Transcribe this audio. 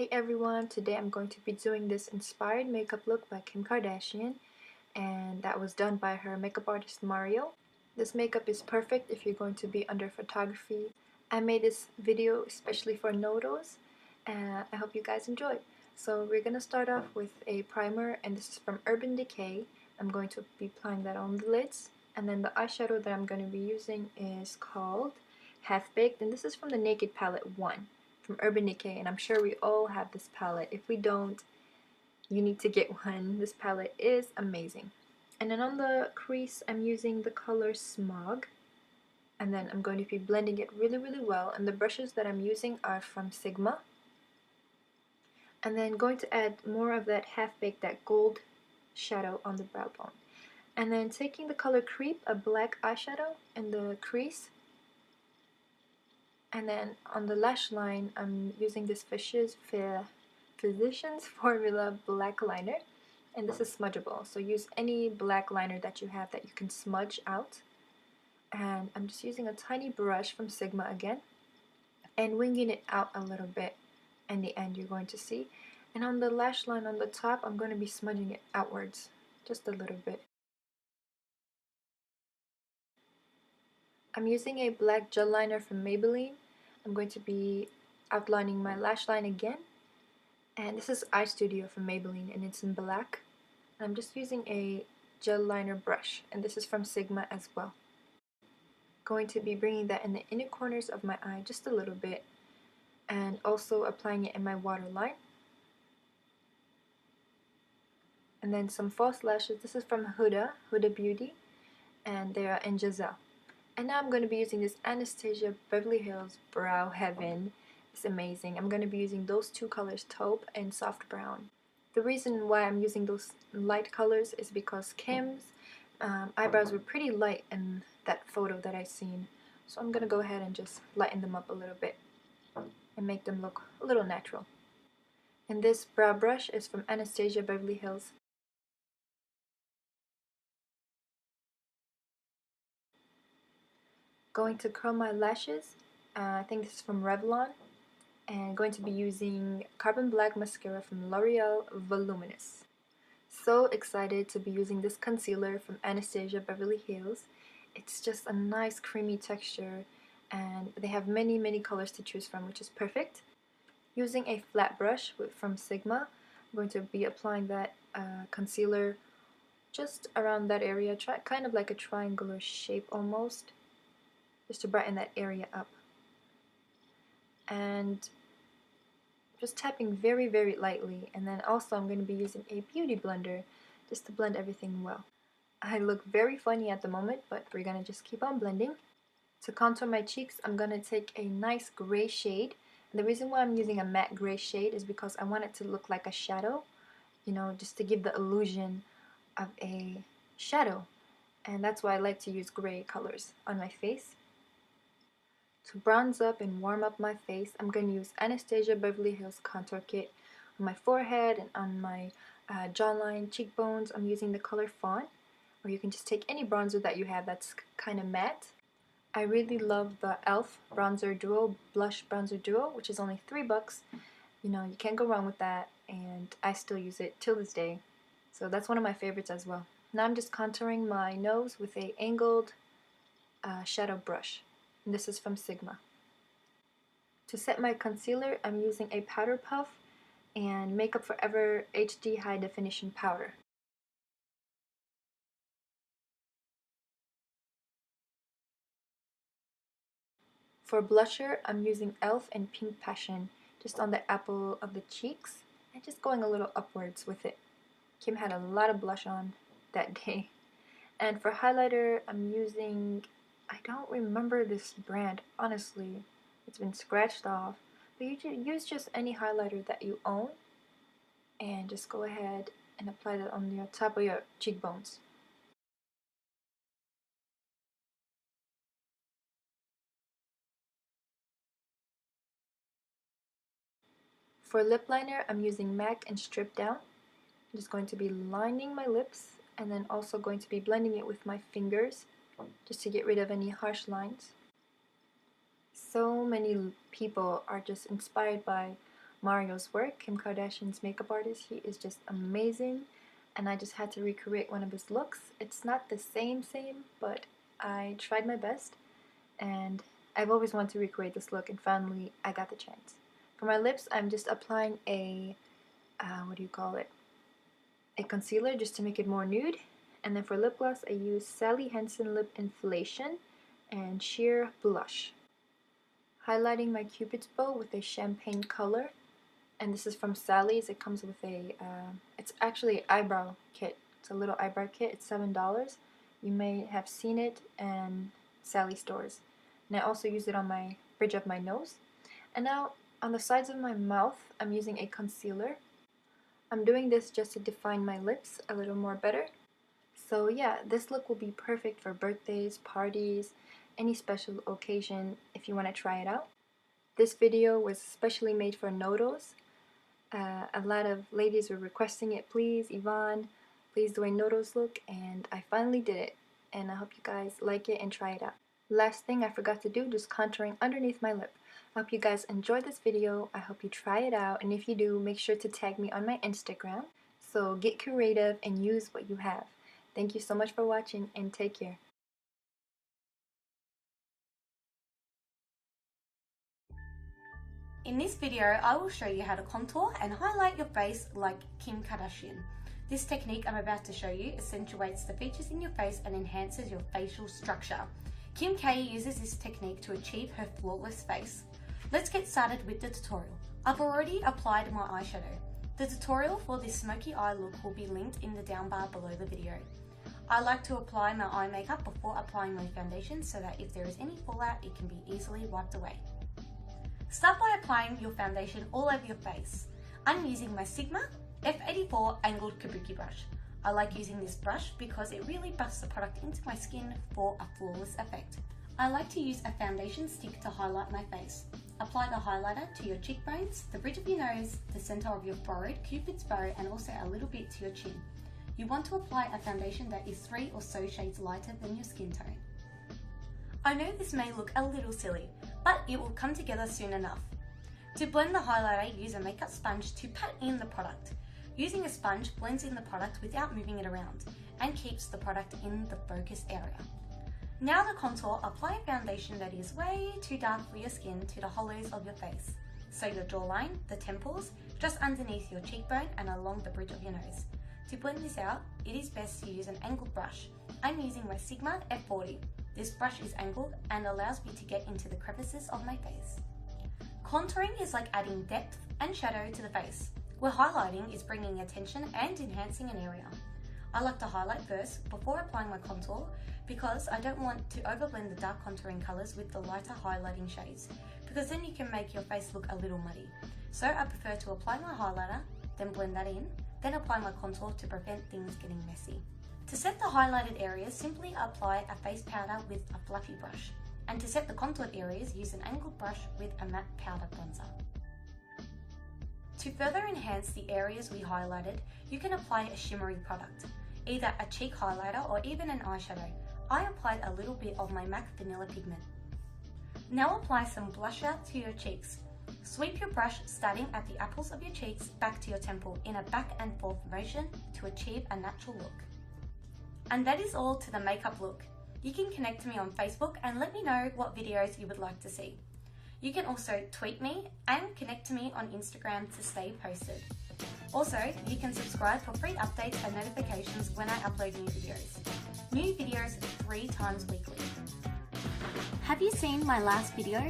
Hey everyone, today I'm going to be doing this inspired makeup look by Kim Kardashian, and that was done by her makeup artist Mario. This makeup is perfect if you're going to be under photography. I made this video especially for notos, and I hope you guys enjoy. So we're going to start off with a primer, and this is from Urban Decay. I'm going to be applying that on the lids, and then the eyeshadow that I'm going to be using is called Half Baked, and this is from the Naked Palette 1 from Urban Decay, and I'm sure we all have this palette. If we don't, you need to get one. This palette is amazing. And then on the crease, I'm using the color Smog, and then I'm going to be blending it really well, and the brushes that I'm using are from Sigma. And then going to add more of that half-baked, that gold shadow on the brow bone. And then taking the color Creep, a black eyeshadow in the crease, and then on the lash line, I'm using this Physicians Formula black liner, and this is smudgeable, so use any black liner that you have that you can smudge out. And I'm just using a tiny brush from Sigma again, and winging it out a little bit. In the end, you're going to see. And on the lash line on the top, I'm going to be smudging it outwards, just a little bit. I'm using a black gel liner from Maybelline. I'm going to be outlining my lash line again. And this is Eye Studio from Maybelline, and it's in black. I'm just using a gel liner brush, and this is from Sigma as well. Going to be bringing that in the inner corners of my eye just a little bit, and also applying it in my waterline. And then some false lashes. This is from Huda Beauty, and they are in Giselle. And now I'm going to be using this Anastasia Beverly Hills Brow Heaven. It's amazing. I'm going to be using those two colors, taupe and soft brown. The reason why I'm using those light colors is because Kim's eyebrows were pretty light in that photo that I seen. So I'm going to go ahead and just lighten them up a little bit and make them look a little natural. And this brow brush is from Anastasia Beverly Hills. Going to curl my lashes. I think this is from Revlon. And going to be using Carbon Black Mascara from L'Oreal Voluminous. So excited to be using this concealer from Anastasia Beverly Hills. It's just a nice creamy texture, and they have many colors to choose from, which is perfect. Using a flat brush from Sigma, I'm going to be applying that concealer just around that area, kind of like a triangular shape almost, just to brighten that area up. And just tapping very lightly, and then also I'm going to be using a beauty blender just to blend everything well. I look very funny at the moment, but we're going to just keep on blending. To contour my cheeks, I'm going to take a nice gray shade. And the reason why I'm using a matte gray shade is because I want it to look like a shadow, you know, just to give the illusion of a shadow. And that's why I like to use gray colors on my face. To bronze up and warm up my face, I'm going to use Anastasia Beverly Hills Contour Kit on my forehead and on my jawline, cheekbones. I'm using the color Fawn, or you can just take any bronzer that you have that's kind of matte. I really love the e.l.f. Bronzer Duo, Blush Bronzer Duo, which is only $3. You know, you can't go wrong with that, and I still use it till this day. So that's one of my favorites as well. Now I'm just contouring my nose with a angled shadow brush. And this is from Sigma. To set my concealer, I'm using a powder puff and Makeup Forever HD High Definition Powder. For blusher, I'm using e.l.f. in Pink Passion, just on the apple of the cheeks, and just going a little upwards with it. Kim had a lot of blush on that day. And for highlighter, I'm using, I don't remember this brand, honestly. It's been scratched off. But you use just any highlighter that you own, and just go ahead and apply that on the top of your cheekbones. For lip liner, I'm using MAC and Strip Down. I'm just going to be lining my lips, and then also going to be blending it with my fingers just to get rid of any harsh lines. So many people are just inspired by Mario's work, Kim Kardashian's makeup artist. He is just amazing, and I just had to recreate one of his looks. It's not the same, but I tried my best, and I've always wanted to recreate this look, and finally I got the chance. For my lips, I'm just applying a, what do you call it? A concealer just to make it more nude. And then for lip gloss, I use Sally Hansen Lip Inflation and Sheer Blush. Highlighting my Cupid's bow with a champagne color. And this is from Sally's. It comes with a, it's actually an eyebrow kit. It's a little eyebrow kit. It's $7. You may have seen it in Sally stores. And I also use it on my bridge of my nose. And now on the sides of my mouth, I'm using a concealer. I'm doing this just to define my lips a little more better. So yeah, this look will be perfect for birthdays, parties, any special occasion if you want to try it out. This video was specially made for Noodles. A lot of ladies were requesting it, please Yvonne, please do a Noodles look, and I finally did it. And I hope you guys like it and try it out. Last thing I forgot to do, just contouring underneath my lip. I hope you guys enjoyed this video. I hope you try it out, and if you do, make sure to tag me on my Instagram. So get creative and use what you have. Thank you so much for watching, and take care. In this video, I will show you how to contour and highlight your face like Kim Kardashian. This technique I'm about to show you accentuates the features in your face and enhances your facial structure. Kim K uses this technique to achieve her flawless face. Let's get started with the tutorial. I've already applied my eyeshadow. The tutorial for this smoky eye look will be linked in the down bar below the video. I like to apply my eye makeup before applying my foundation so that if there is any fallout, it can be easily wiped away. Start by applying your foundation all over your face. I'm using my Sigma F84 angled kabuki brush. I like using this brush because it really buffs the product into my skin for a flawless effect. I like to use a foundation stick to highlight my face. Apply the highlighter to your cheekbones, the bridge of your nose, the center of your forehead, Cupid's bow, and also a little bit to your chin. You want to apply a foundation that is 3 or so shades lighter than your skin tone. I know this may look a little silly, but it will come together soon enough. To blend the highlighter, use a makeup sponge to pat in the product. Using a sponge blends in the product without moving it around and keeps the product in the focus area. Now to contour, apply a foundation that is way too dark for your skin to the hollows of your face. So your jawline, the temples, just underneath your cheekbone and along the bridge of your nose. To blend this out, it is best to use an angled brush. I'm using my Sigma F40. This brush is angled and allows me to get into the crevices of my face. Contouring is like adding depth and shadow to the face, where highlighting is bringing attention and enhancing an area. I like to highlight first before applying my contour because I don't want to overblend the dark contouring colours with the lighter highlighting shades, because then you can make your face look a little muddy. So I prefer to apply my highlighter, then blend that in, then apply my contour to prevent things getting messy. To set the highlighted areas, simply apply a face powder with a fluffy brush. And to set the contoured areas, use an angled brush with a matte powder bronzer. To further enhance the areas we highlighted, you can apply a shimmery product, either a cheek highlighter or even an eyeshadow. I applied a little bit of my MAC Vanilla Pigment. Now apply some blusher to your cheeks. Sweep your brush starting at the apples of your cheeks back to your temple in a back and forth motion to achieve a natural look. And that is all to the makeup look. You can connect to me on Facebook and let me know what videos you would like to see. You can also tweet me and connect to me on Instagram to stay posted. Also, you can subscribe for free updates and notifications when I upload new videos. New videos 3 times weekly. Have you seen my last video?